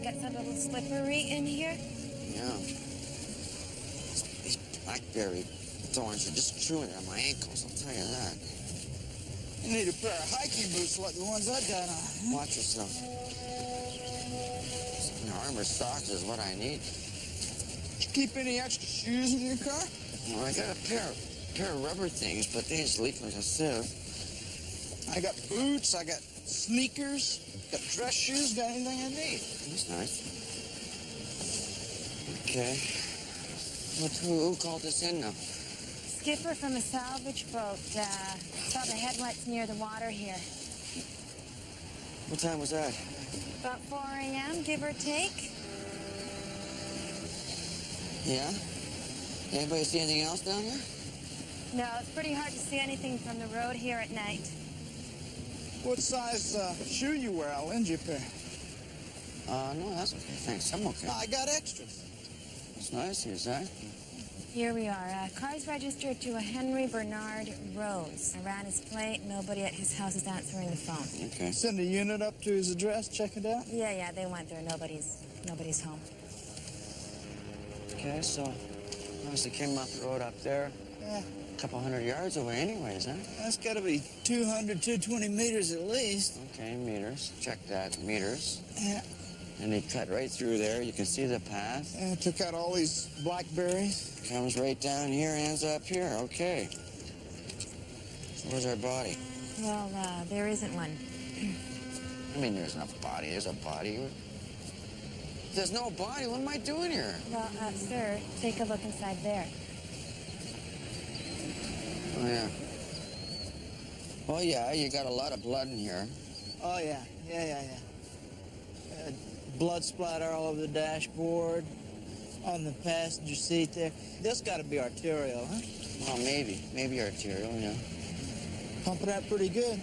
gets a little slippery in here. Yeah. These blackberry thorns are just chewing at my ankles, I'll tell you that. You need a pair of hiking boots like the ones I got on. Watch yourself. Some armor socks is what I need. Did you keep any extra shoes in your car? Well, I got a pair of rubber things, but they just leak like a sieve. I got boots, I got sneakers, got dress shoes, got anything I need. That's nice. Okay. Who called us in now? Skipper from a salvage boat. Saw the headlights near the water here. What time was that? About 4 a.m., give or take. Yeah? Anybody see anything else down there? No, it's pretty hard to see anything from the road here at night. What size shoe you wear? I'll lend you a pair. No, that's okay. Thanks. I'm okay. I got extras. That's nice. Here's that. Here we are. Car's registered to a Henry Bernard Rose. I ran his plate. Nobody at his house is answering the phone. Okay. Send a unit up to his address, check it out? Yeah, they went there. Nobody's home. Okay, so obviously came off the road up there. Yeah. A couple 100 yards away anyways, huh? That's got to be 200, 220 meters at least. Okay, meters. Check that. Meters. Yeah. And he cut right through there. You can see the path. And took out all these blackberries. Comes right down here, ends up here. Okay. So where's our body? Well, there isn't one. I mean, there's no body. There's a body. There's no body. What am I doing here? Well, sir, take a look inside there. Oh, yeah. Oh, yeah, you got a lot of blood in here. Oh, yeah. Blood splatter all over the dashboard, on the passenger seat there. This got to be arterial, huh? Well, maybe arterial, yeah. Pumping out pretty good.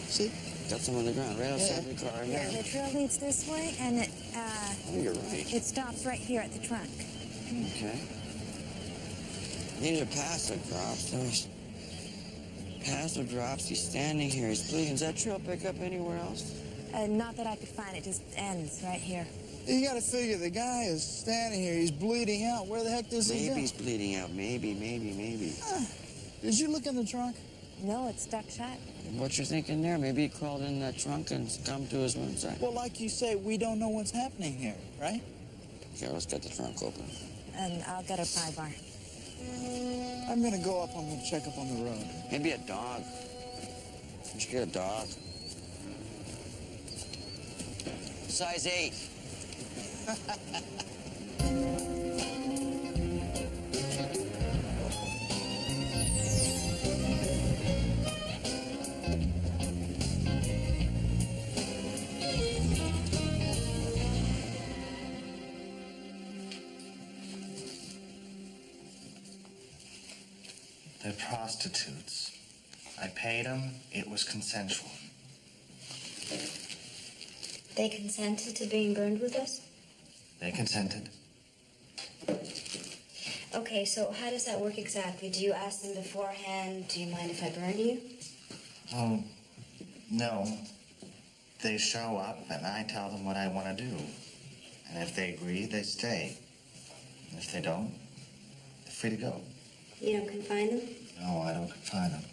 See? Got some on the ground right outside the car. Yeah, the trail leads this way, and it, oh, you're right. it stops right here at the trunk. Okay. These are passive drops. Passive drops. He's standing here. He's bleeding. Does that trail pick up anywhere else? Not that I could find. It just ends right here. You got to figure the guy is standing here. He's bleeding out. Where the heck does he go? Maybe he's bleeding out. Maybe. Did you look in the trunk? No, it's stuck shut. What you're thinking there? Maybe he crawled in that trunk and come to his one side. Well, like you say, we don't know what's happening here, right? Okay, let's get the trunk open. And I'll get a pry bar. I'm going to go up. I'm going to check up on the road. Maybe a dog. You should get a dog. Size 8. They're prostitutes. I paid them. It was consensual. They consented to being burned with us? They consented. Okay, so how does that work exactly? Do you ask them beforehand, do you mind if I burn you? Oh, no. They show up, and I tell them what I want to do. And if they agree, they stay. And if they don't, they're free to go. You don't confine them? No, I don't confine them.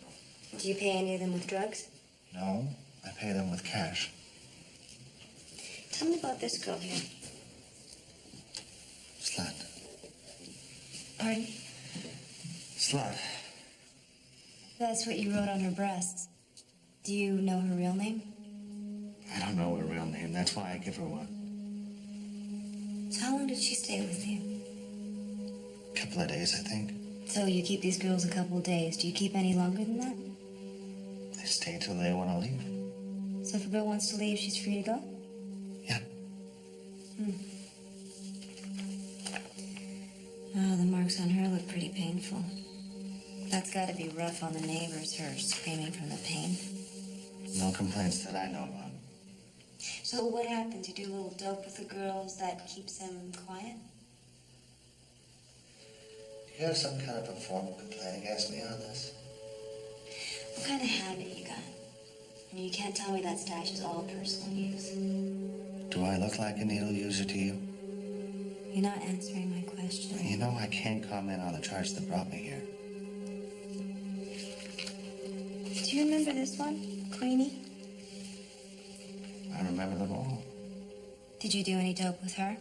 Do you pay any of them with drugs? No, I pay them with cash. Tell me about this girl here. Slut. Pardon? Slut. That's what you wrote on her breasts. Do you know her real name? I don't know her real name. That's why I give her one. So how long did she stay with you? A couple of days, I think. So you keep these girls a couple of days. Do you keep any longer than that? They stay till they want to leave. So if a girl wants to leave, she's free to go? Yeah. Oh, the marks on her look pretty painful. That's got to be rough on the neighbors, her screaming from the pain. No complaints that I know about. So what happens? You do a little dope with the girls that keeps them quiet? Do you have some kind of a formal complaint against me on this? What kind of habit you got? I mean, you can't tell me that stash is all personal use. Do I look like a needle user to you? You're not answering my question. You know I can't comment on the charge that brought me here. Do you remember this one, Queenie? I remember them all. Did you do any dope with her?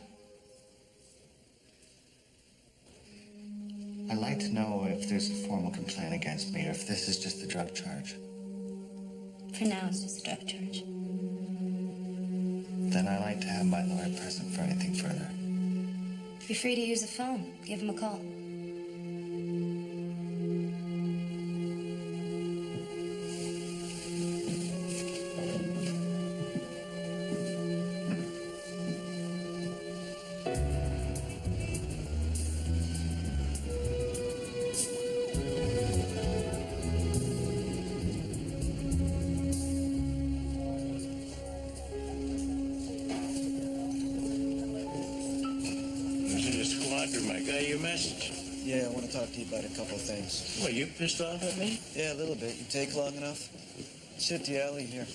I'd like to know if there's a formal complaint against me or if this is just a drug charge. For now, it's just a drug charge. Then I'd like to have my lawyer present for anything further. Be free to use the phone. Give him a call. My guy, your message. Yeah, I want to talk to you about a couple of things. What, you pissed off at me? Yeah, a little bit. You take long enough? Sit the alley here.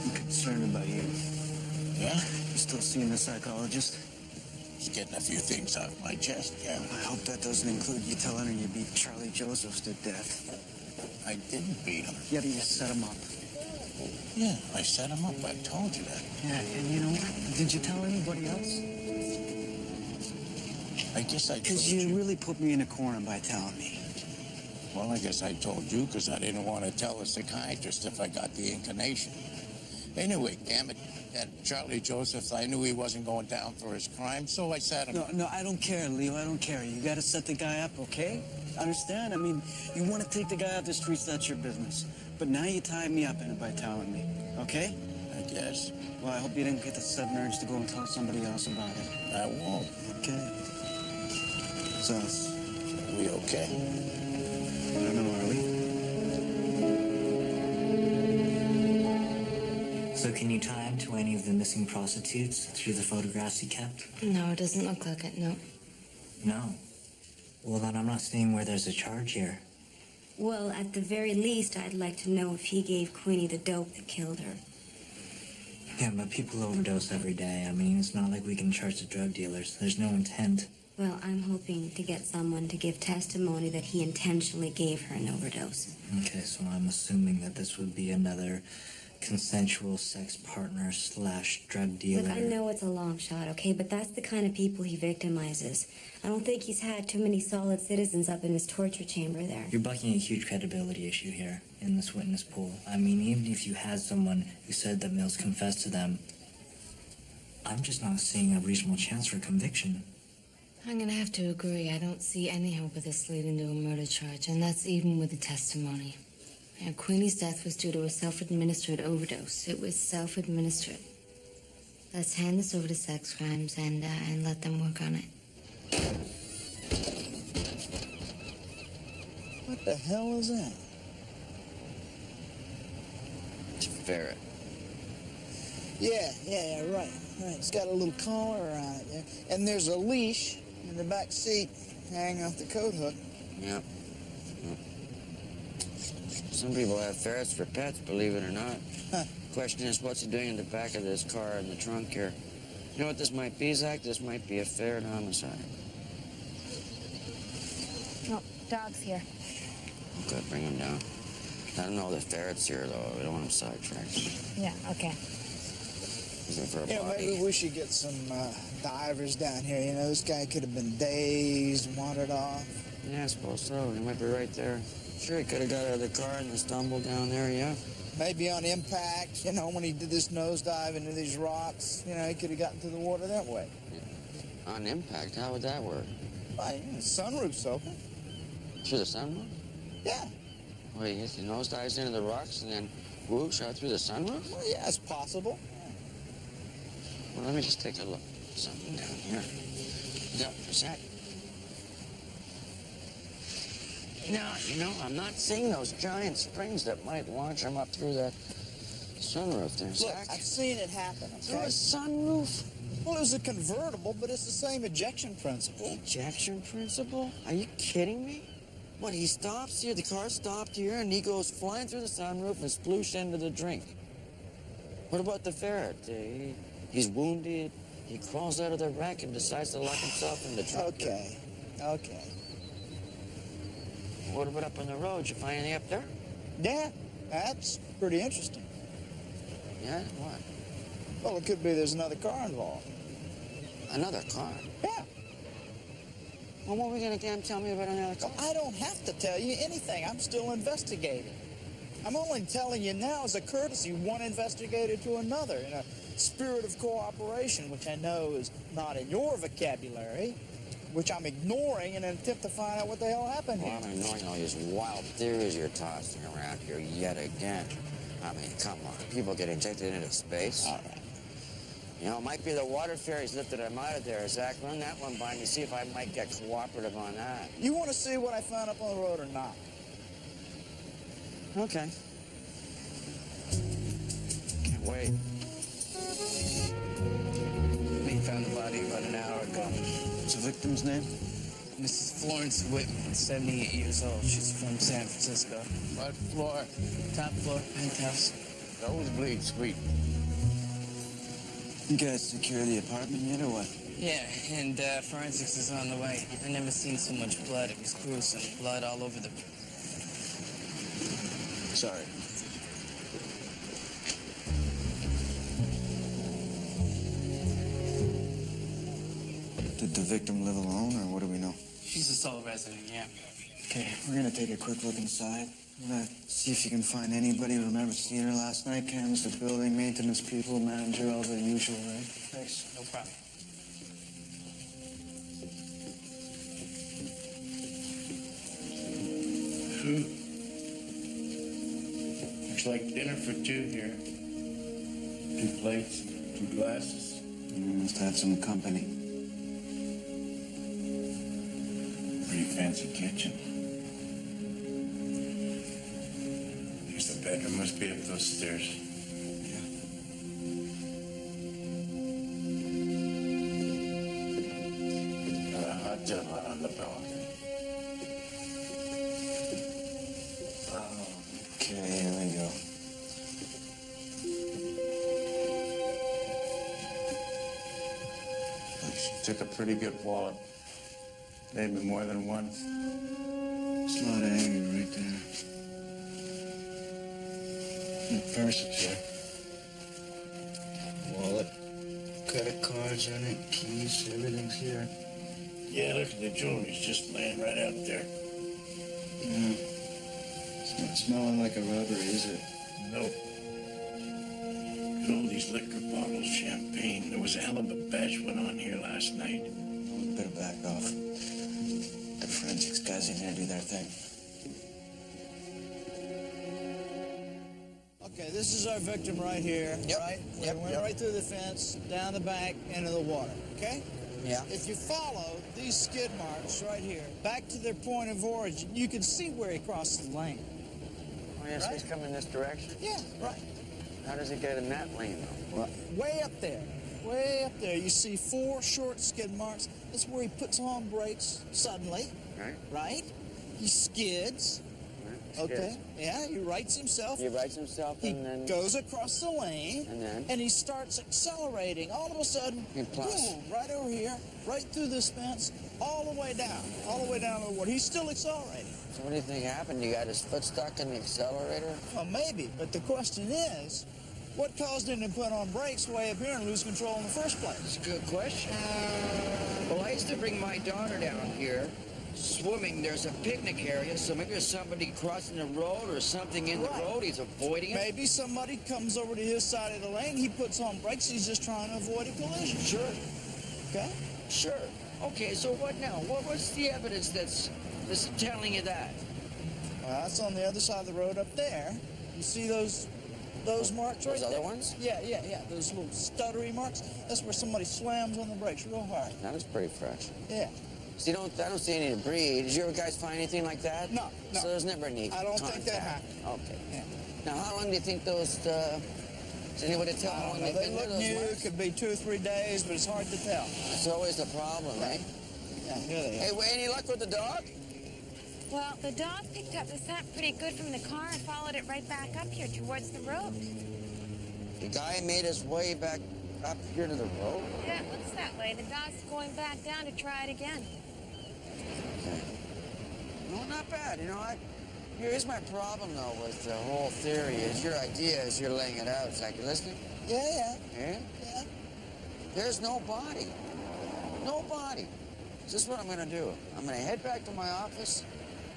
I'm concerned about you. Yeah? You still seeing the psychologist? He's getting a few things off my chest, yeah. I hope that doesn't include you telling her you beat Charlie Josephs to death. I didn't beat him. Yeah, but you set him up. Yeah, I set him up. I told you that. Yeah, and you know what? Did you tell anybody else? I guess I told Because you really put me in a corner by telling me. Well, I guess I told you because I didn't want to tell a psychiatrist if I got the inclination. Anyway, damn it, that Charlie Joseph, I knew he wasn't going down for his crime, so I sat him. No, I don't care, Leo. I don't care. You got to set the guy up, okay? Understand? I mean, you want to take the guy off the streets, that's your business. But now you tie me up in it by telling me, okay? I guess. Well, I hope you didn't get the sudden urge to go and tell somebody else about it. I won't. Okay. So, Are we okay? I don't know, are we? So can you tie him to any of the missing prostitutes through the photographs he kept? No, it doesn't look like it, no. No. Well, then I'm not seeing where there's a charge here. Well, at the very least, I'd like to know if he gave Queenie the dope that killed her. Yeah, but people overdose every day. I mean, it's not like we can charge the drug dealers. There's no intent. Well, I'm hoping to get someone to give testimony that he intentionally gave her an overdose. Okay, so I'm assuming that this would be another consensual sex partner / drug dealer. Look, I know it's a long shot, okay, but that's the kind of people he victimizes. I don't think he's had too many solid citizens up in his torture chamber there. You're bucking a huge credibility issue here in this witness pool. I mean, even if you had someone who said that Mills confessed to them, I'm just not seeing a reasonable chance for conviction. I'm gonna have to agree. I don't see any hope of this leading to a murder charge, and that's even with the testimony. And Queenie's death was due to a self-administered overdose. It was self-administered. Let's hand this over to sex crimes and let them work on it. What the hell is that? It's a ferret. Yeah, right. It's got a little collar around it there. And there's a leash in the back seat hanging off the coat hook. Yep. Some people have ferrets for pets, believe it or not. Huh. Question is, what's he doing in the back of this car in the trunk here? You know what this might be, Zach? This might be a ferret homicide. Oh, dog's here. Good, bring him down. I don't know the ferret's here, though. We don't want him sidetracked. Yeah, okay. He's in for a Yeah, body. maybe we should get some divers down here. You know, this guy could have been dazed, wandered off. Yeah, I suppose so. He might be right there. Sure, he could have got out of the car and stumbled down there, yeah. Maybe on impact, you know, when he did this nosedive into these rocks, you know, he could have gotten to the water that way. On impact, how would that work? Why, the sunroof's open. Through the sunroof? Yeah. Well, he hits the nosedives into the rocks and then whoosh out through the sunroof? Well, yeah, it's possible. Well, let me just take a look. Something down here. No, Zach. No, you know, I'm not seeing those giant springs that might launch him up through that sunroof there, Look, Zach. I've seen it happen, Through a okay? sunroof? Well, it was a convertible, but it's the same ejection principle. Ejection principle? Are you kidding me? What, he stops here, the car stopped here, and he goes flying through the sunroof and sploosh into the drink. What about the ferret? He's wounded, he crawls out of the wreck and decides to lock himself in the truck. Okay, okay. What about up on the road? You find anything up there? Yeah, that's pretty interesting. Yeah, what? Well, it could be there's another car involved. Another car? Yeah. Well, what were you gonna tell me about another car? Well, I don't have to tell you anything. I'm still investigating. I'm only telling you now as a courtesy, one investigator to another, in a spirit of cooperation, which I know is not in your vocabulary, which I'm ignoring in an attempt to find out what the hell happened here. Well, I'm ignoring all these wild theories you're tossing around here yet again. I mean, come on. People get injected into space. All right. You know, it might be the water fairies lifted them out of there. Zach, run that one by me, see if I might get cooperative on that. You want to see what I found up on the road or not? Okay. Can't wait. We found the body about an hour ago. What's the victim's name? Mrs. Florence Whitman, 78 years old. She's from San Francisco. What floor? Top floor, penthouse. Nosebleed suite. You guys secure the apartment yet or what? Yeah, and forensics is on the way. I never seen so much blood. It was gruesome. Blood all over the... Sorry. Did the victim live alone, or what do we know? She's a sole resident, yeah. Okay, we're gonna take a quick look inside. We're gonna see if you can find anybody who remembers seeing her last night. Canvas the building, maintenance people, manager, all the usual, right? Thanks. No problem. Looks like dinner for two here. 2 plates, 2 glasses. Must have some company. Pretty fancy kitchen. Guess the bedroom must be up those stairs. Got a hot tub out on the balcony. Okay, here we go. She took a pretty good wallet. Maybe more than one. There's a lot of anger right there. The purse is here. Wallet, credit cards on it, keys, everything's here. Yeah, look at the jewelry. It's just laying right out there. Yeah. It's not smelling like a robbery, is it? Nope. Look at all these liquor bottles, champagne. There was a hell of a bash went on here last night. We better back off. The forensics guys in here do their thing. Okay, this is our victim right here, right? We went right through the fence, down the bank, into the water, okay? Yeah. If you follow these skid marks right here, back to their point of origin, you can see where he crossed the lane. Oh, yes, he's coming this direction. Yeah, right. How does he get in that lane, though? Well, way up there, you see 4 short skid marks. That's where he puts on brakes suddenly, right? He skids. Okay. Yeah, he rights himself. He rights himself He and then... goes across the lane. And then? And he starts accelerating. All of a sudden, He plucks. boom, right over here, right through this fence, all the way down to the water. He's still accelerating. So what do you think happened? You got his foot stuck in the accelerator? Well, maybe, but the question is, what caused him to put on brakes way up here and lose control in the first place? It's a good question. Well, I used to bring my daughter down here swimming. There's a picnic area, so maybe there's somebody crossing the road or something in the road. He's avoiding it. Maybe somebody comes over to his side of the lane. He puts on brakes. He's just trying to avoid a collision. Sure. Okay? Sure. Okay, so what now? What's the evidence that's telling you that? Well, that's on the other side of the road up there. You see those marks right there? Those other ones? Yeah. Those little stuttery marks. That's where somebody slams on the brakes real hard. That was pretty fresh. Yeah. So I don't see any debris. Did you guys find anything like that? No. So there's never any I don't contact. think that happened. Okay. Yeah. Now, how long do you think those Is there any way to tell how long they've They been look there, those new. marks? Could be 2 or 3 days, but it's hard to tell. That's always the problem, eh? Yeah, here they Hey, are. any luck with the dog? Well, the dog picked up the scent pretty good from the car and followed it right back up here towards the road. The guy made his way back up here to the road? Yeah, it looks that way. The dog's going back down to try it again. Okay. No, not bad. You know, here's my problem, though, with the whole theory is your idea as you're laying it out. Zach, you listening? Yeah. Yeah? Yeah. There's no body. No body. This is what I'm going to do. I'm going to head back to my office.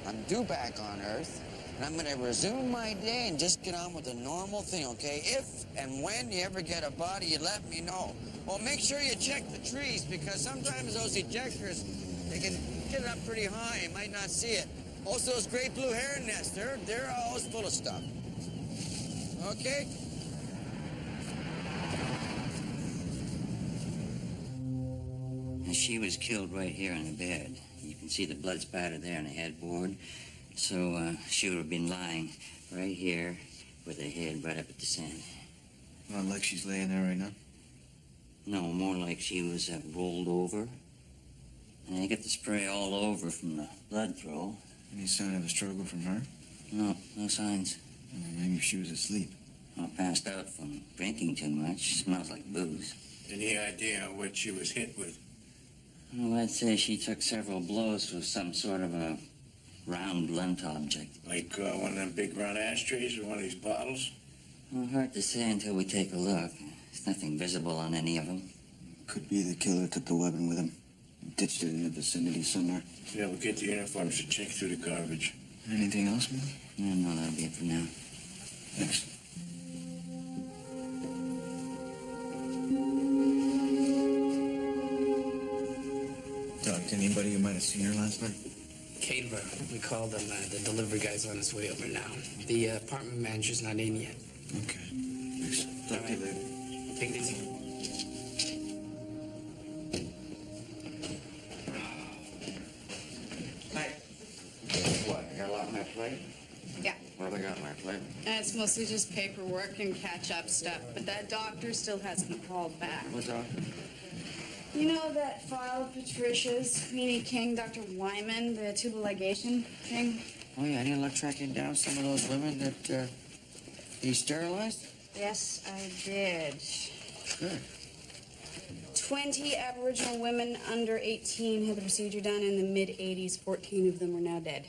I'm due back on Earth. And I'm going to resume my day and just get on with the normal thing, okay? If and when you ever get a body, you let me know. Well, make sure you check the trees, because sometimes those ejectors, they can get up pretty high. You might not see it. Also, those great blue heron nests, they're always full of stuff. Okay? She was killed right here on the bed. You can see the blood spatter there on the headboard. So she would have been lying right here with her head right up at the sand. Not like she's laying there right now. No, more like she was rolled over. And I get the spray all over from the blood throw. Any sign of a struggle from her? No, no signs. Maybe she was asleep. Well, passed out from drinking too much. Smells like booze. Any idea what she was hit with? Well, I'd say she took several blows with some sort of a round, blunt object. Like one of them big round ashtrays or one of these bottles? Well, hard to say until we take a look. There's nothing visible on any of them. Could be the killer took the weapon with him. Ditched it in the vicinity somewhere. Yeah, we'll get the uniforms to check through the garbage. Anything else, man? No, that'll be it for now. Thanks. Doc, anybody who might have seen her last night? Caterer. We called him. The delivery guy's on his way over now. The apartment manager's not in yet. Okay. Thanks. Talk to you later. Take it easy. Hey. What, you got a lot on my plate? Yeah. What have I got on my plate? It's mostly just paperwork and catch-up stuff, but that doctor still hasn't called back. What doctor? You know that file of Patricia's, Queenie King, Dr. Wyman, the tubal ligation thing? Oh, yeah, any luck tracking down some of those women that he sterilized? Yes, I did. Good. 20 Aboriginal women under 18 had the procedure done in the mid-'80s. 14 of them are now dead.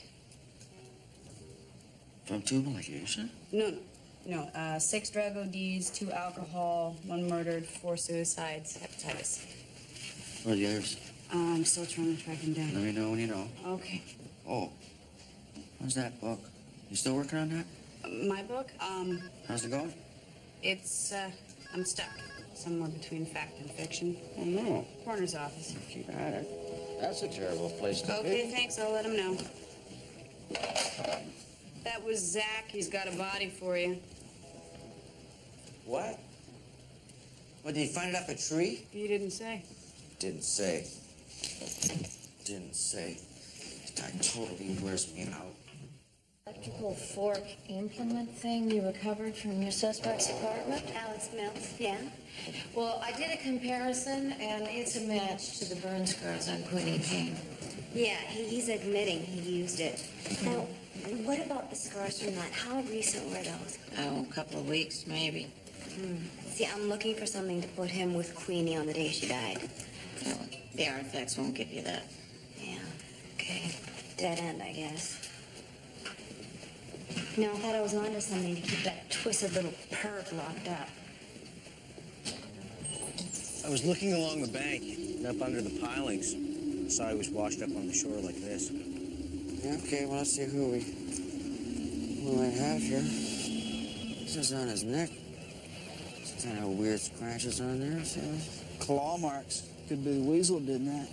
From tubal ligation? No. 6 drug ODs, 2 alcohol, 1 murdered, 4 suicides, hepatitis. What are the others? I'm still trying to track them down. Let me know when you know. Okay. Oh, how's that book? You still working on that? My book? How's it going? It's, I'm stuck. Somewhere between fact and fiction. Oh, no. Coroner's office. Keep at it. That's a terrible place to Okay, be. thanks. I'll let him know. That was Zach. He's got a body for you. What? What, did he find it up a tree? You didn't say. Didn't say. Didn't say. This guy totally wears me out. Electrical fork implement thing you recovered from your suspect's apartment? Alex Mills, yeah? Well, I did a comparison, and it's a match to the burn scars on Queenie King. Yeah, he's admitting he used it. Now, what about the scars from that? How recent were those? Oh, a couple of weeks, maybe. See, I'm looking for something to put him with Queenie on the day she died. Well, the artifacts won't give you that. Yeah, okay. Dead end, I guess. No, I thought I was onto something to keep that twisted little perv locked up. I was looking along the bank and up under the pilings. Saw he was washed up on the shore like this. Yeah, okay, well, let's see who we might have here. This is on his neck. Some kind of weird scratches on there. See those? Claw marks. Could be the weasel did that.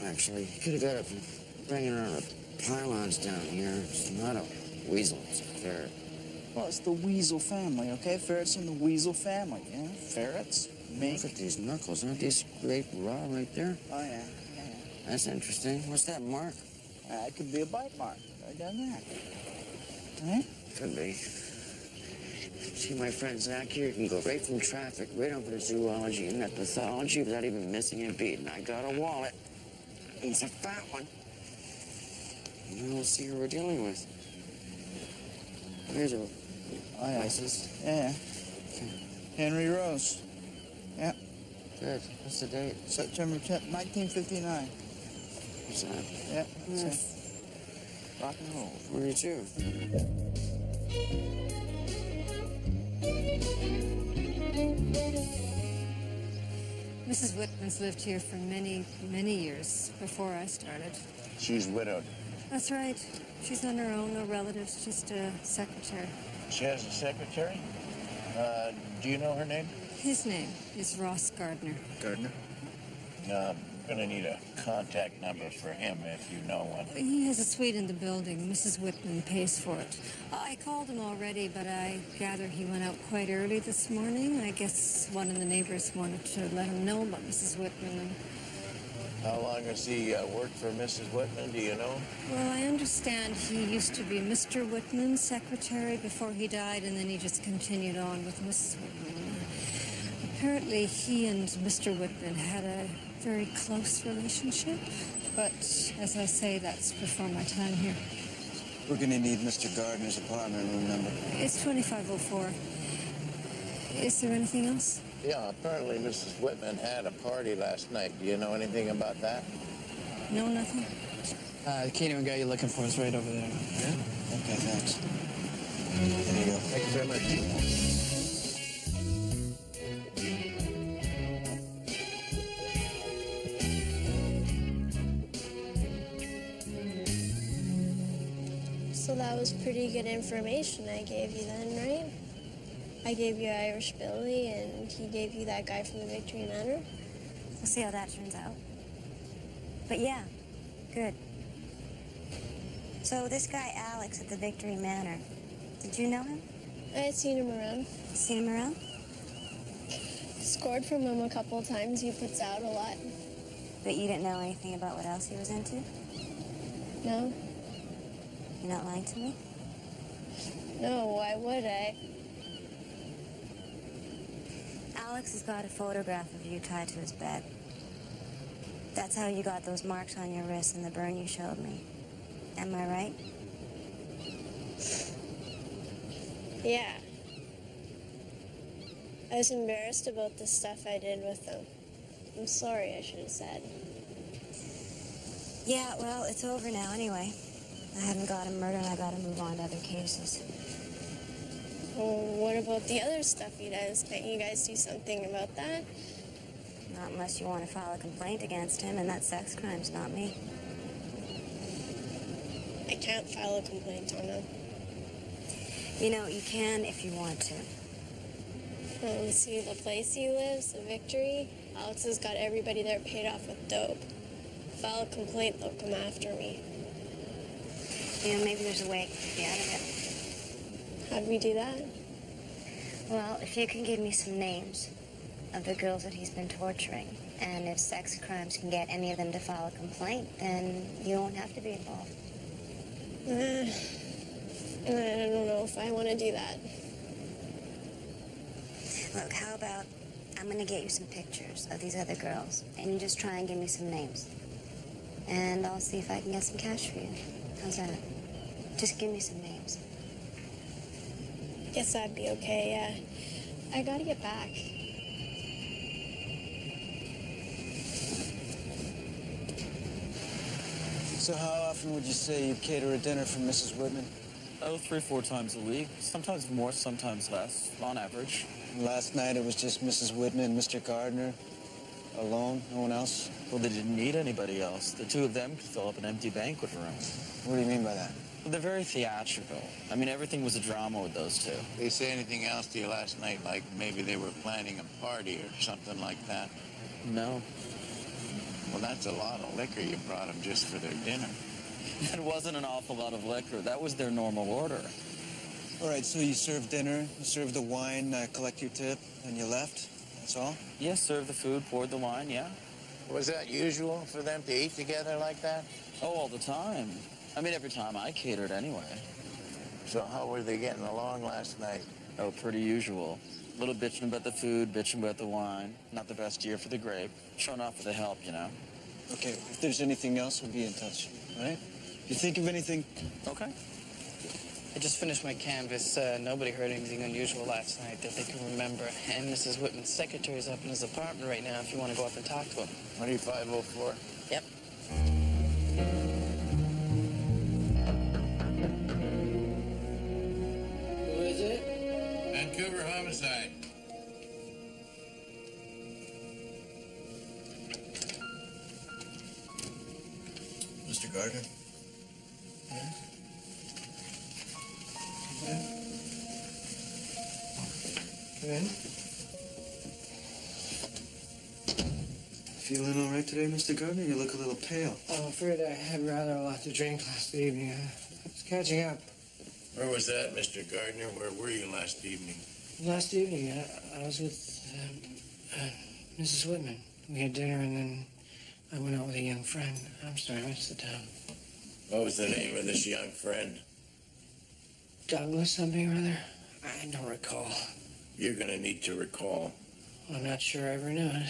Actually, he could have got it from banging around the pylons down here. It's not a weasel, it's a ferret. Well, it's the weasel family, okay? Ferrets in the weasel family, yeah? Ferrets, mink. Look at these knuckles. Aren't these scraped raw right there? Oh, yeah. That's interesting. What's that mark? It could be a bite mark. Right down there. Right? Could be. See, my friend Zach here can go right from traffic, right over to zoology and that pathology without even missing a beat. And I got a wallet. It's a fat one. And we'll see who we're dealing with. Here's a license. Yeah. Henry Rose. Yeah. Good. What's the date? September 10th, 1959. What's that? Yeah. Rock and roll. 42. Mrs. Whitman's lived here for many, many years before I started. She's widowed. That's right. She's on her own, no relatives, just a secretary. She has a secretary? Do you know her name? His name is Ross Gardner. Gardner? I'm gonna need a contact number for him if you know one. He has a suite in the building. Mrs. Whitman pays for it. I called him already, but I gather he went out quite early this morning. I guess one of the neighbors wanted to let him know about Mrs. Whitman. How long has he worked for Mrs. Whitman, do you know? Well, I understand he used to be Mr. Whitman's secretary before he died, and then he just continued on with Mrs. Whitman. Apparently, he and Mr. Whitman had a very close relationship, but as I say, that's before my time here. We're gonna need Mr. Gardner's apartment room number. It's 2504. Is there anything else? Yeah, apparently Mrs. Whitman had a party last night. Do you know anything about that? No, nothing. The catering guy you're looking for is right over there. Yeah? Okay, thanks. There you go. Thank you very much. So that was pretty good information I gave you then, right? I gave you Irish Billy, and he gave you that guy from the Victory Manor. We'll see how that turns out. But yeah, good. So this guy Alex at the Victory Manor, did you know him? I had seen him around. Seen him around? Scored from him a couple of times. He puts out a lot. But you didn't know anything about what else he was into? No? You're not lying to me? No, why would I? Alex has got a photograph of you tied to his bed. That's how you got those marks on your wrist and the burn you showed me. Am I right? Yeah. I was embarrassed about the stuff I did with them. I'm sorry, I should have said. Yeah, well, it's over now anyway. I haven't got him murdered, and I gotta move on to other cases. Well, what about the other stuff he does? Can't you guys do something about that? Not unless you want to file a complaint against him, and that's sex crimes, not me. I can't file a complaint on him. You know, you can if you want to. See, the place he lives, the Victory, Alex has got everybody there paid off with dope. File a complaint, they'll come after me. You know, maybe there's a way to get out of it. How'd we do that? Well, if you can give me some names of the girls that he's been torturing, and if sex crimes can get any of them to file a complaint, then you won't have to be involved. I don't know if I want to do that. Look, how about I'm going to get you some pictures of these other girls, and you just try and give me some names. And I'll see if I can get some cash for you. How's that? Just give me some names. Guess that'd be okay, yeah. I gotta get back. So how often would you say you cater a dinner for Mrs. Whitman? Oh, 3-4 times a week. Sometimes more, sometimes less, on average. Last night it was just Mrs. Whitman and Mr. Gardner. Alone? No one else? Well, they didn't need anybody else. The two of them could fill up an empty banquet room. What do you mean by that? Well, they're very theatrical. I mean, everything was a drama with those two. They say anything else to you last night, like maybe they were planning a party or something like that? No. Well, that's a lot of liquor you brought them just for their dinner. It wasn't an awful lot of liquor. That was their normal order. All right, so you served dinner, you served the wine, collect your tip, and you left? That's all? Yes, served the food, poured the wine, yeah. Was that usual for them to eat together like that? Oh, all the time. I mean, every time I catered anyway. So how were they getting along last night? Oh, pretty usual. Little bitching about the food, bitching about the wine. Not the best year for the grape. Showing off for the help, you know. Okay, if there's anything else, we'll be in touch, all right? If you think of anything... Okay. I just finished my canvas. Nobody heard anything unusual last night that they can remember. And Mrs. Whitman's secretary's up in his apartment right now if you want to go up and talk to him. 2504. Yep. Who is it? Vancouver homicide. Mr. Gardner? Come in. Feeling all right today, Mr. Gardner? You look a little pale. I'm afraid I had rather a lot to drink last evening. I was catching up. Where was that, Mr. Gardner? Where were you last evening? Last evening, I was with Mrs. Whitman. We had dinner, and then I went out with a young friend. I'm sorry, I missed the town. What was the name of this young friend? Douglas something or other? I don't recall. You're gonna need to recall. I'm not sure I ever knew it.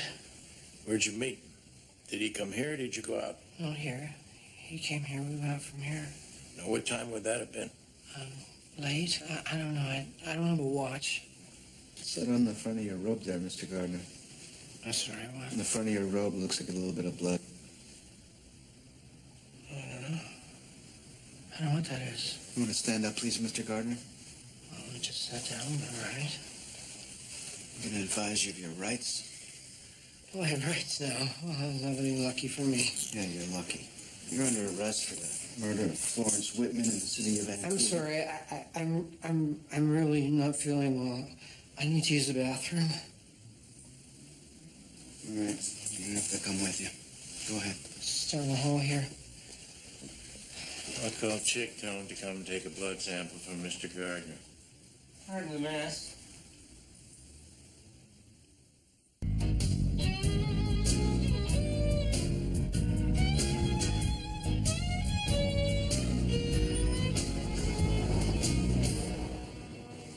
Where'd you meet? Did he come here or did you go out? Oh, here. He came here. We went out from here. Now, what time would that have been? Late? I don't know. I don't have a watch. What's that on the front of your robe there, Mr. Gardner? I'm sorry, what? On the front of your robe looks like a little bit of blood. I don't know. I don't know what that is. You want to stand up, please, Mr. Gardner? Well, we just sat down, all right. I'm going to advise you of your rights. Well, I have rights now. Well, that's nothing lucky for me. Yeah, you're lucky. You're under arrest for the murder of Florence Whitman in the city of Vancouver. I'm sorry. I'm really not feeling well. I need to use the bathroom. All right. You're going to have to come with you. Go ahead. Just down the hall here. I'll call Chick, tell him to come and take a blood sample from Mr. Gardner. Pardon the mess.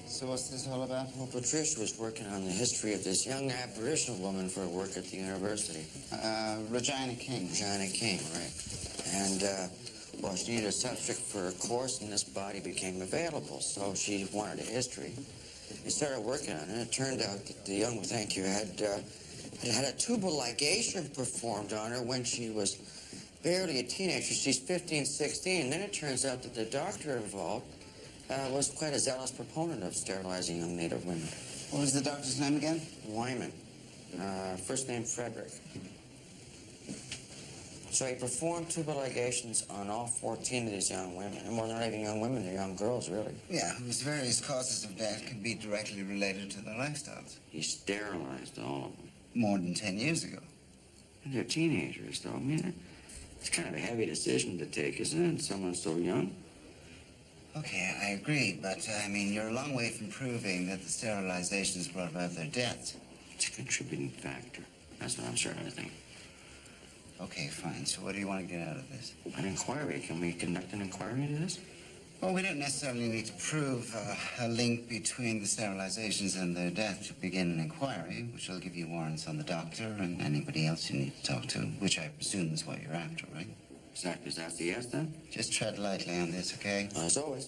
So what's this all about? Well, Patricia was working on the history of this young Aboriginal woman for her work at the university. Regina King. Regina King, right. And, well, she needed a subject for her course, and this body became available, so she wanted a history. They started working on it. It turned out that the young, thank you, had a tubal ligation performed on her when she was barely a teenager. She's 15, 16. Then it turns out that the doctor involved was quite a zealous proponent of sterilizing young Native women. What was the doctor's name again? Wyman. First name Frederick. So he performed tubal ligations on all 14 of these young women. And well, they're not even young women, they're young girls, really. Yeah, whose various causes of death could be directly related to their lifestyles. He sterilized all of them. More than 10 years ago. And they're teenagers, though. I mean, it's kind of a heavy decision to take, isn't it? Someone so young. Okay, I agree, but, I mean, you're a long way from proving that the sterilizations brought about their deaths. It's a contributing factor. That's what I'm starting to think. Okay, fine. So what do you want to get out of this? An inquiry. Can we conduct an inquiry into this? Well, we don't necessarily need to prove a link between the sterilizations and their death to begin an inquiry, which will give you warrants on the doctor and anybody else you need to talk to, which I presume is what you're after, right? Exactly. Is that the yes, then? Just tread lightly on this, okay? As always.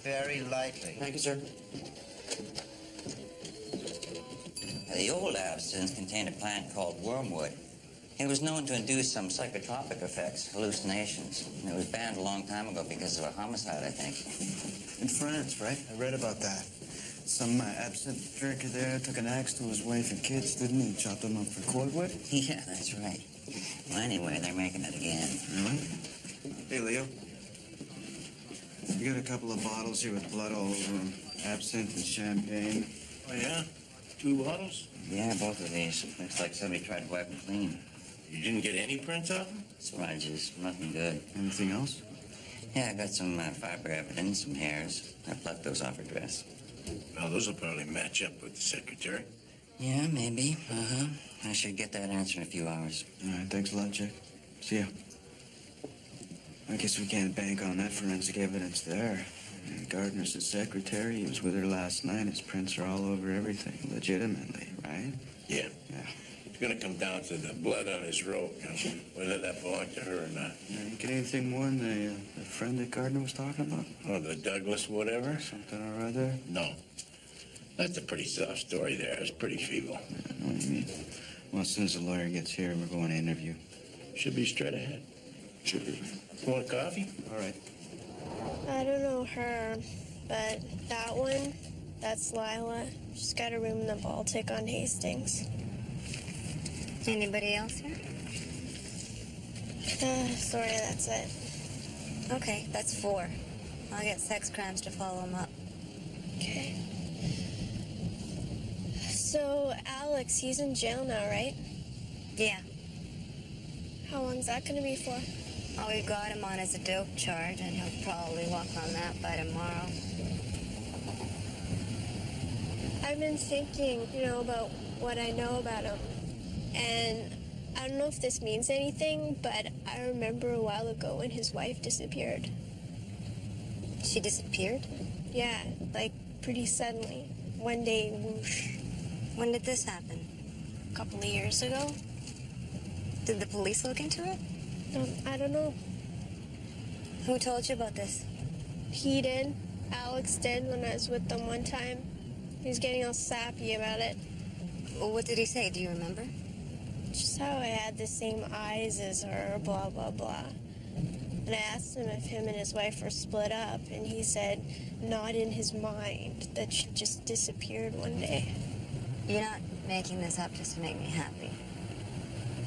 Very lightly. Thank you, sir. The old absinthe contained a plant called wormwood. It was known to induce some psychotropic effects, hallucinations. And it was banned a long time ago because of a homicide, I think. In France, right? I read about that. Some absinthe drinker there took an axe to his wife and kids, didn't he? Chopped them up for cordwood? Yeah, that's right. Well, anyway, they're making it again. Really? Hey, Leo. You got a couple of bottles here with blood all over them. Absinthe and champagne. Oh, yeah? 2 bottles? Yeah, both of these. Looks like somebody tried to wipe them clean. You didn't get any prints off them? Smudges, nothing good. Anything else? Yeah, I got some fiber evidence, some hairs. I plucked those off her dress. Well, those will probably match up with the secretary. Yeah, maybe. Uh-huh. I should get that answer in a few hours. All right, thanks a lot, Jack. See ya. I guess we can't bank on that forensic evidence there. And Gardner's the secretary. He was with her last night. His prints are all over everything, legitimately, right? Yeah. Yeah. It's gonna come down to the blood on his robe, you know, whether that belonged to her or not. You get anything more than the friend that Gardner was talking about? Oh, the Douglas whatever? Something or other? No. That's a pretty soft story there. It's pretty feeble. I know what you mean. Well, as soon as the lawyer gets here, we're going to interview. Should be straight ahead. Should be. Want a coffee? All right. I don't know her, but that one, that's Lila. She's got a room in the Baltic on Hastings. Anybody else here? Sorry, that's it. Okay, that's 4. I'll get sex crimes to follow them up. Okay. So, Alex, he's in jail now, right? Yeah. How long's that gonna be for? Oh, we've got him on as a dope charge, and he'll probably walk on that by tomorrow. I've been thinking, about what I know about him. And I don't know if this means anything, but I remember a while ago when his wife disappeared. She disappeared? Yeah, like pretty suddenly. One day, whoosh. When did this happen? A couple of years ago. Did the police look into it? I don't know. Who told you about this? He did. Alex did when I was with them one time. He was getting all sappy about it. Well, what did he say? Do you remember? Just how I had the same eyes as her, blah, blah, blah. And I asked him if him and his wife were split up, and he said not in his mind, that she just disappeared one day. You're not making this up just to make me happy.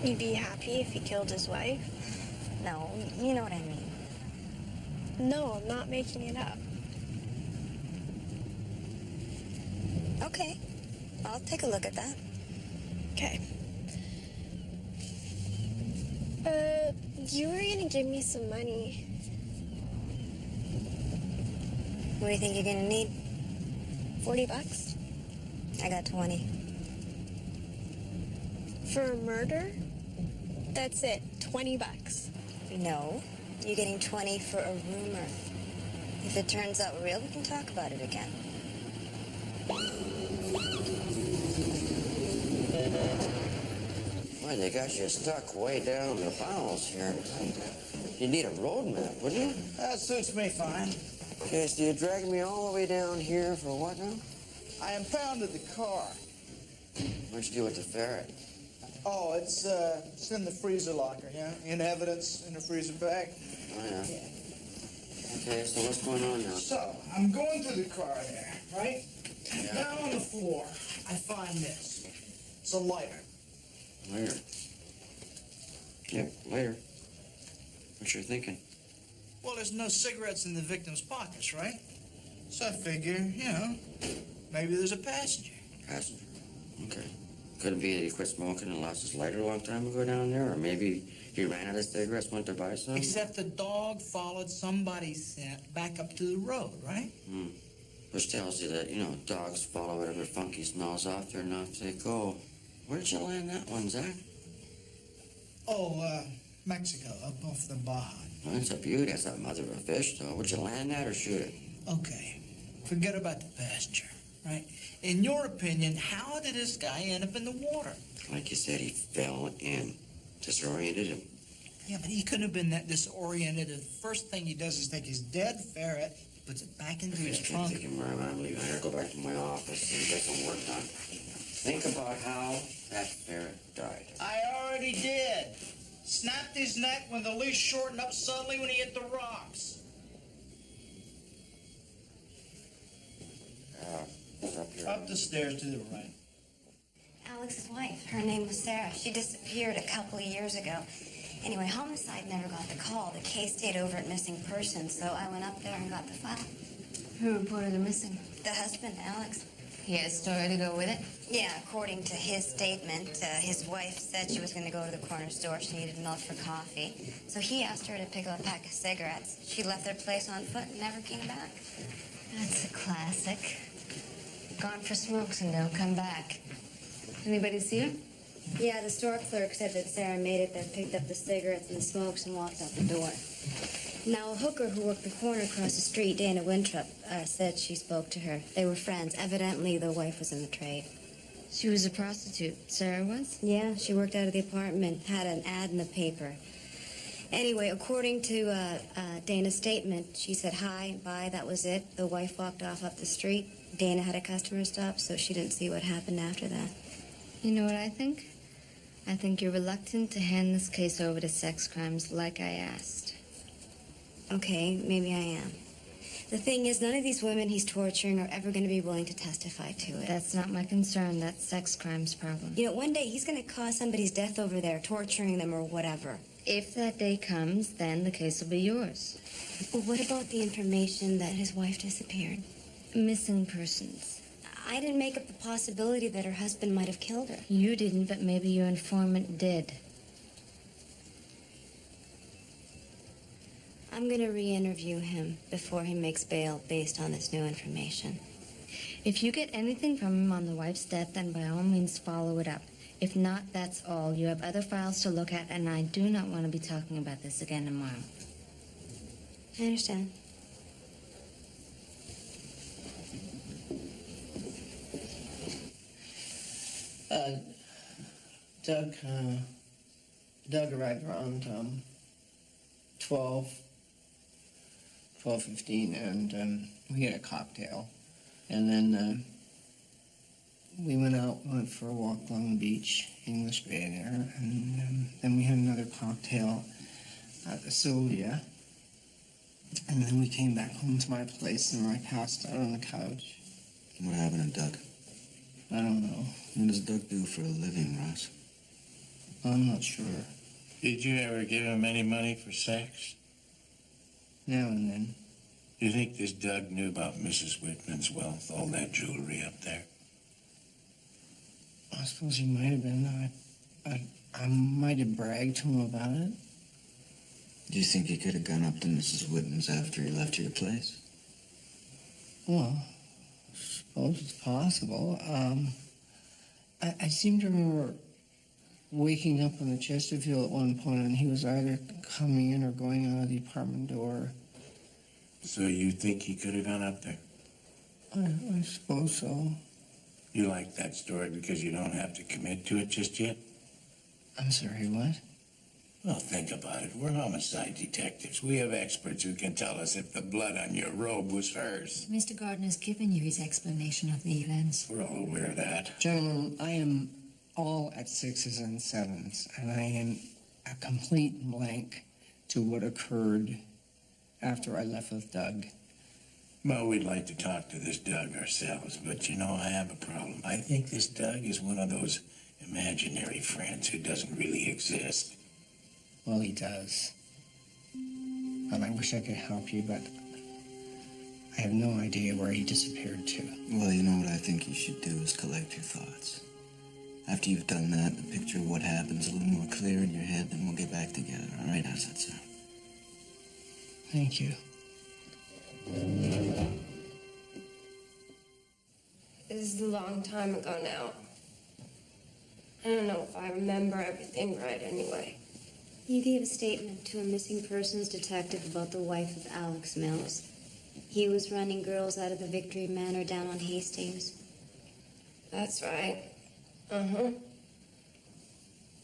You'd be happy if he killed his wife? No, you know what I mean. No, I'm not making it up. Okay, I'll take a look at that. Okay. You were gonna give me some money. What do you think you're gonna need? $40? I got 20. For a murder? That's it, $20. No, you're getting 20 for a rumor. If it turns out real, we can talk about it again. Boy, they got you stuck way down the bowels here. You'd need a road map, wouldn't you? That suits me fine. Okay, so you dragged me all the way down here for what now? I impounded the car. What'd you do with the ferret? Oh, it's in the freezer locker, yeah? In evidence in the freezer bag. Oh, yeah. Okay, so what's going on now? So, I'm going through the car there, right? Yeah. Down on the floor, I find this. It's a lighter. Later. Yep, later. What you're thinking? Well, there's no cigarettes in the victim's pockets, right? So I figure, maybe there's a passenger. Passenger. Okay. Could it be that he quit smoking and lost his lighter a long time ago down there? Or maybe he ran out of cigarettes, went to buy some? Except the dog followed somebody's scent back up to the road, right? Which tells you that, dogs follow whatever funky smells off there and off they go. Where'd you land that one, Zach? Oh, Mexico, up off the Baja. Well, it's a beauty. That's a mother of a fish, though. Would you land that or shoot it? Okay, forget about the passenger, right? In your opinion, how did this guy end up in the water? Like you said, he fell in. Disoriented him. Yeah, but he couldn't have been that disoriented. The first thing he does is take his dead ferret, puts it back into his trunk. I'm leaving. I gotta go back to my office and get some work done. Think about how that ferret died. I already did. Snapped his neck when the leash shortened up suddenly when he hit the rocks. It's up here. Up the stairs to the right. Alex's wife, her name was Sarah. She disappeared a couple of years ago. Anyway, homicide never got the call. The case stayed over at missing persons, so I went up there and got the file. Who reported her missing? The husband, Alex. He had a story to go with it? Yeah, according to his statement, his wife said she was going to go to the corner store. She needed milk for coffee. So he asked her to pick up a pack of cigarettes. She left their place on foot and never came back. That's a classic. Gone for smokes and don't come back. Anybody see her? Yeah, the store clerk said that Sarah made it there, picked up the cigarettes and the smokes, and walked out the door. Now, a hooker who worked the corner across the street, Dana Winthrop, said she spoke to her. They were friends. Evidently, the wife was in the trade. She was a prostitute. Sarah was? Yeah, she worked out of the apartment, had an ad in the paper. Anyway, according to Dana's statement, she said hi, bye, that was it. The wife walked off up the street. Dana had a customer stop, so she didn't see what happened after that. You know what I think? I think you're reluctant to hand this case over to sex crimes like I asked. Okay, maybe I am. The thing is, none of these women he's torturing are ever going to be willing to testify to it. That's not my concern. That's sex crimes' problem. You know, one day he's going to cause somebody's death over there, torturing them or whatever. If that day comes, then the case will be yours. Well, what about the information that his wife disappeared? Missing persons. I didn't make up the possibility that her husband might have killed her. You didn't, but maybe your informant did. I'm going to re-interview him before he makes bail based on this new information. If you get anything from him on the wife's death, then by all means follow it up. If not, that's all. You have other files to look at, and I do not want to be talking about this again tomorrow. I understand. Doug arrived around 12:15, and we had a cocktail. And then we went for a walk along the beach, English Bay there, and then we had another cocktail at the Sylvia. And then we came back home to my place, and I passed out on the couch. What happened to Doug? I don't know. What does Doug do for a living, Ross? I'm not sure. Did you ever give him any money for sex? Now and then. You think this Doug knew about Mrs. Whitman's wealth, all that jewelry up there? I suppose he might have been. I might have bragged to him about it. Do you think he could have gone up to Mrs. Whitman's after he left your place? Well, I suppose it's possible. I seem to remember waking up on the Chesterfield at one point, and he was either coming in or going out of the apartment door. So you think he could have gone up there? I suppose so. You like that story because you don't have to commit to it just yet? I'm sorry, what? Well, think about it. We're homicide detectives. We have experts who can tell us if the blood on your robe was hers. Mr. Gardner's given you his explanation of the events. We're all aware of that. Gentlemen, I am all at 6s and 7s, and I am a complete blank to what occurred after I left with Doug. Well, we'd like to talk to this Doug ourselves, but you know, I have a problem. I think this Doug is one of those imaginary friends who doesn't really exist. Well, he does. And I wish I could help you, but I have no idea where he disappeared to. Well, you know what I think you should do is collect your thoughts. After you've done that, the picture of what happens a little more clear in your head, then we'll get back together. All right, how's that sound? Thank you. This is a long time ago now. I don't know if I remember everything right anyway. You gave a statement to a missing persons detective about the wife of Alex Mills. He was running girls out of the Victory Manor down on Hastings. That's right. Uh-huh.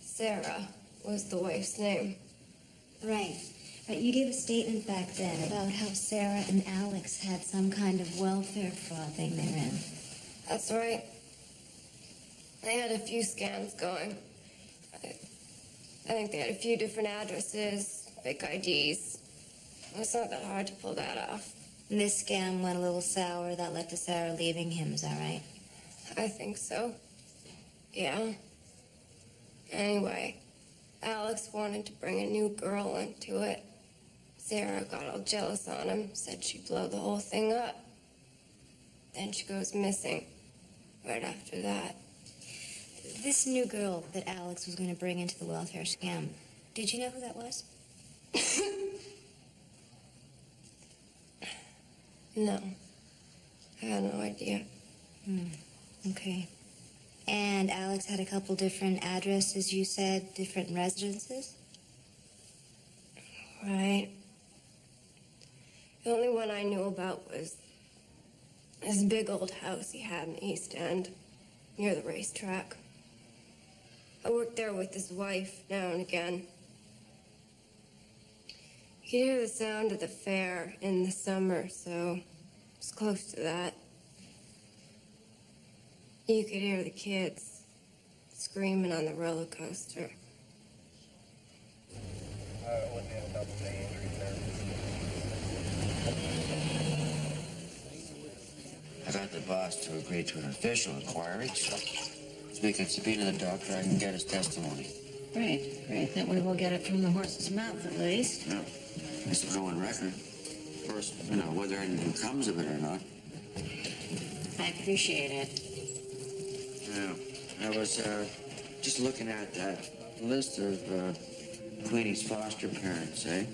Sarah was the wife's name. Right. But you gave a statement back then about how Sarah and Alex had some kind of welfare fraud thing they're in. That's right. They had a few scams going. I think they had a few different addresses, fake IDs. It's not that hard to pull that off. And this scam went a little sour. That led to Sarah leaving him, is that right? I think so. Yeah. Anyway, Alex wanted to bring a new girl into it. Sarah got all jealous on him, said she'd blow the whole thing up. Then she goes missing right after that. This new girl that Alex was going to bring into the welfare scam, did you know who that was? No. I had no idea. Okay. And Alex had a couple different addresses, you said, different residences? Right. The only one I knew about was this big old house he had in the East End, near the racetrack. I worked there with his wife now and again. You could hear the sound of the fair in the summer, so it's close to that. You could hear the kids screaming on the roller coaster. I got the boss to agree to an official inquiry, so we can subpoena the doctor. I can get his testimony. Great, great. That way we'll get it from the horse's mouth at least. Yeah. This will go on record. Of course, whether anything comes of it or not. I appreciate it. Yeah. I was just looking at that list of Queenie's foster parents, eh?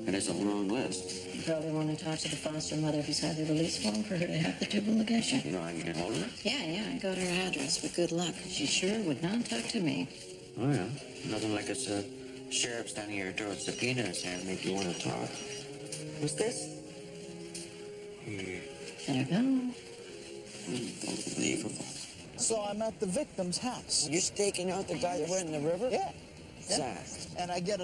And it's a long list. You probably want to talk to the foster mother if he's had the release form for her to have the tubal ligation. You know I can get hold of her? Yeah, I got her address, but good luck. She sure would not talk to me. Oh, yeah. Nothing like it's a sheriff standing here door with subpoena in his hand make you want to talk. What's this? Let her go. Unbelievable. So I'm at the victim's house. You're staking out the guy that went in the river? Yeah. Exactly. And I get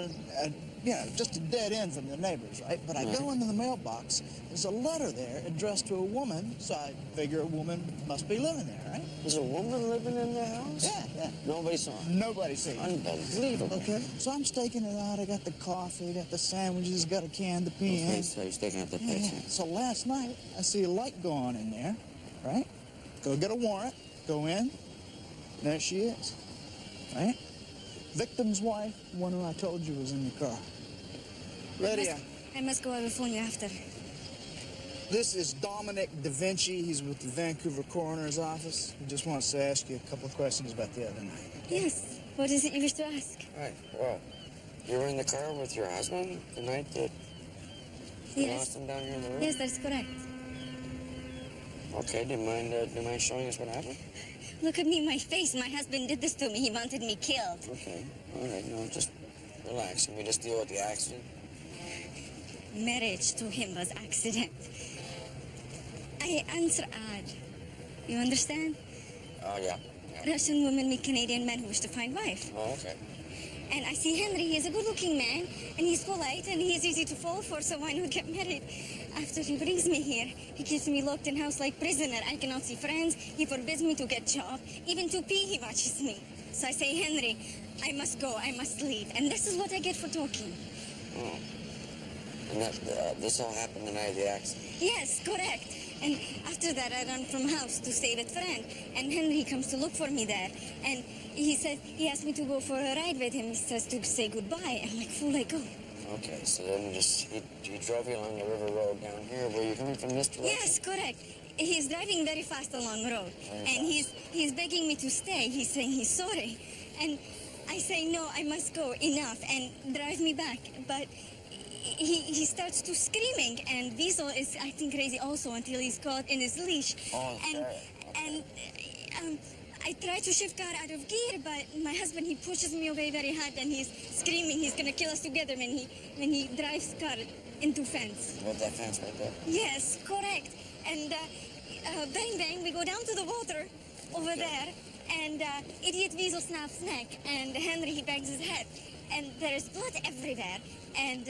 just a dead end from the neighbors, right? But I go into the mailbox. There's a letter there addressed to a woman, so I figure a woman must be living there, right? There's a woman living in the house? Yeah. Nobody saw her? Nobody seen her. Unbelievable. Okay. So I'm staking it out. I got the coffee, got the sandwiches, got a can of peas. Okay, so you're staking out the picture. Yeah. So last night, I see a light go on in there, right? Go get a warrant, go in, there she is, right? Victim's wife, one who I told you was in the car. Lydia. I must go. I will phone you after. This is Dominic Da Vinci. He's with the Vancouver coroner's office. He just wants to ask you a couple of questions about the other night. Yes. What is it you wish to ask? Right. Well, you were in the car with your husband the night that you lost him down here in the room? Yes, that's correct. Okay. Do you mind showing us what happened? Look at me, my face. My husband did this to me. He wanted me killed. Okay. All right. No, just relax. Can we just deal with the accident? Marriage to him was accident. I answer ad. You understand? Oh, yeah. Russian women meet Canadian men who wish to find wife. Oh, okay. And I see Henry. He's a good-looking man, and he's polite, and he's easy to fall for someone who get married. After he brings me here, he keeps me locked in house like prisoner. I cannot see friends. He forbids me to get job. Even to pee, he watches me. So I say, Henry, I must go. I must leave. And this is what I get for talking. Oh. And this all happened the night of the accident? Yes, correct. And after that, I run from house to stay with friend. And Henry comes to look for me there. And he asked me to go for a ride with him. He says to say goodbye. I'm like, fool, I go. Okay, so then he drove you along the river road down here. Were you coming from this direction? Yes, correct. He's driving very fast along the road. And he's begging me to stay. He's saying he's sorry. And I say, no, I must go. Enough. And drive me back. But he starts to screaming, and Weasel is acting crazy also until he's caught in his leash. Oh, and I try to shift car out of gear, but my husband, he pushes me away very hard, and he's screaming he's gonna kill us together when he drives car into fence. With that fence right there? Yes, correct. And bang bang, we go down to the water over there, and idiot Weasel snaps neck, and Henry, he bangs his head, and there is blood everywhere, and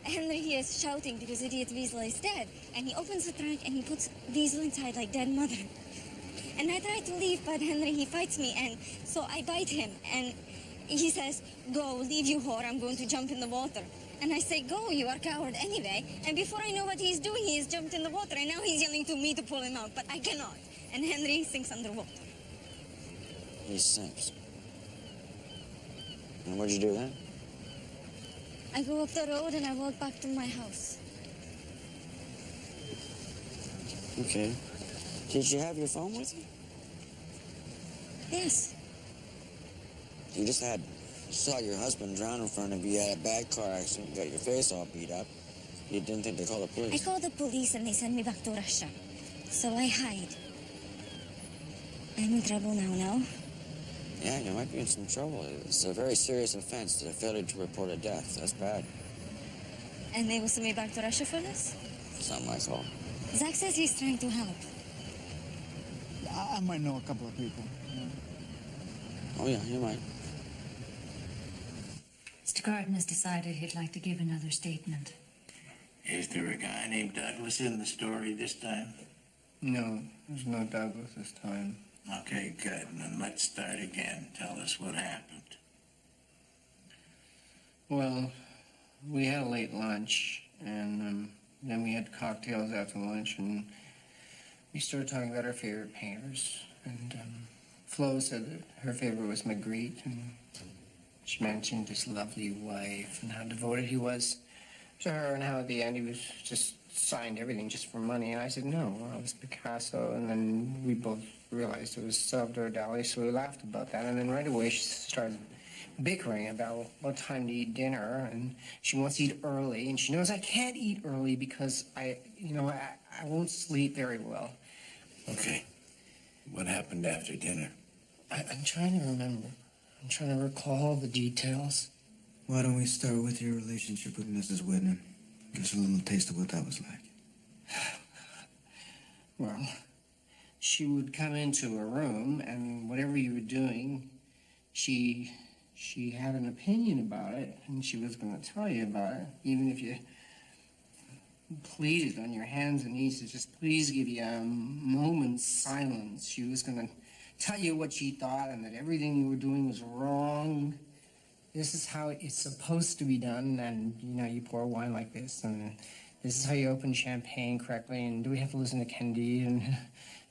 Henry, he is shouting because idiot Weasel is dead. And he opens the trunk and he puts Weasel inside like dead mother. And I try to leave, but Henry, he fights me. And so I bite him. And he says, go, leave you whore, I'm going to jump in the water. And I say, go, you are coward anyway. And before I know what he's doing, he has jumped in the water. And now he's yelling to me to pull him out, but I cannot. And Henry sinks underwater. He sinks. And what'd you do then? I go up the road and I walk back to my house. Okay. Did you have your phone with you? Yes. You saw your husband drown in front of you, had a bad car accident, got your face all beat up. You didn't think to call the police? I called the police and they sent me back to Russia. So I hide. I'm in trouble now, no? Yeah, you might be in some trouble. It's a very serious offense, the failure to report a death. That's bad. And they will send me back to Russia for this? Something like that. Zach says he's trying to help. I might know a couple of people. Oh, yeah, you might. Mr. Garden has decided he'd like to give another statement. Is there a guy named Douglas in the story this time? No, there's no Douglas this time. Okay, good. And then let's start again. Tell us what happened. Well, we had a late lunch, and then we had cocktails after lunch, and we started talking about our favorite painters. And Flo said that her favorite was Magritte, and she mentioned his lovely wife and how devoted he was to her, and how at the end he was just signed everything just for money. And I said, no, well, it was Picasso. And then we both realized it was Salvador Dali, so we laughed about that. And then right away she started bickering about what time to eat dinner, and she wants to eat early, and she knows I can't eat early because I won't sleep very well. Okay. What happened after dinner? I'm trying to remember. I'm trying to recall the details. Why don't we start with your relationship with Mrs. Whitman? Give us a little taste of what that was like. Well, she would come into a room, and whatever you were doing, she had an opinion about it, and she was going to tell you about it, even if you pleaded on your hands and knees to just please give you a moment's silence. She was going to tell you what she thought and that everything you were doing was wrong. This is how it's supposed to be done, and, you pour wine like this, and this is how you open champagne correctly, and do we have to listen to Candide,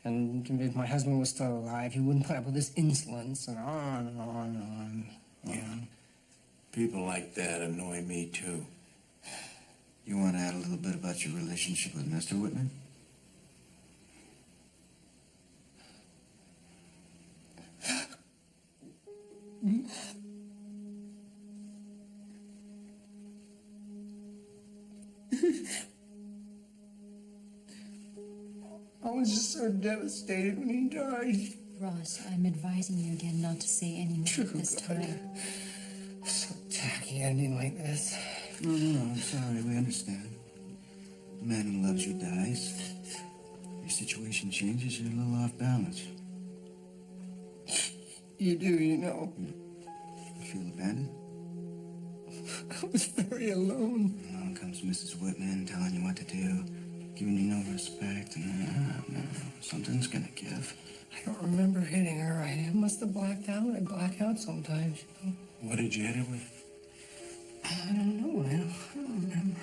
and if my husband was still alive, he wouldn't put up with this insolence, and on and on and on. Yeah. People like that annoy me, too. You want to add a little bit about your relationship with Mr. Whitman? I was just so devastated when he died. Ross, I'm advising you again not to say any more this time. So tacky ending like this. No, I'm sorry. We understand. The man who loves you dies. Your situation changes. You're a little off balance. You do, You feel abandoned? I was very alone. Along comes Mrs. Whitman telling you what to do, giving you no respect, and something's gonna give. I don't remember hitting her. I must have blacked out. I black out sometimes, What did you hit her with? I don't know now. I don't remember.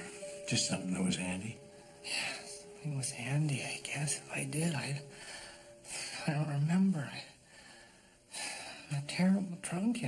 Just something that was handy? Yes, it was handy, I guess. If I did, I don't remember. I'm a terrible drunk,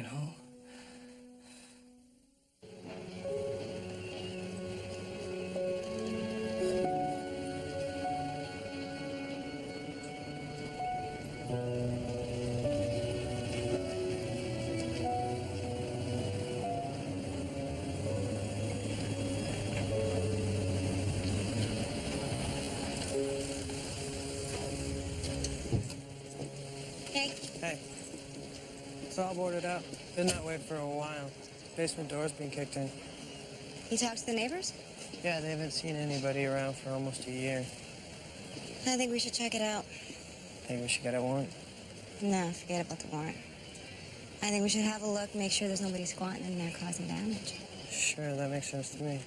Hey. It's all boarded up. Been that way for a while. Basement door's been kicked in. You talked to the neighbors? Yeah, they haven't seen anybody around for almost a year. I think we should check it out. Think we should get a warrant? No, forget about the warrant. I think we should have a look, make sure there's nobody squatting in there causing damage. Sure, that makes sense to me.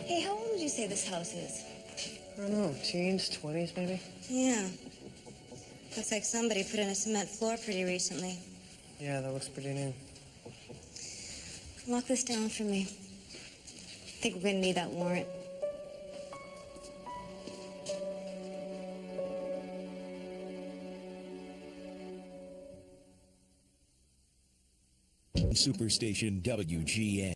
Hey, how old would you say this house is? I don't know, teens, 20s maybe? Yeah. Looks like somebody put in a cement floor pretty recently. Yeah, that looks pretty new. Lock this down for me. I think we're gonna need that warrant. Superstation WGN.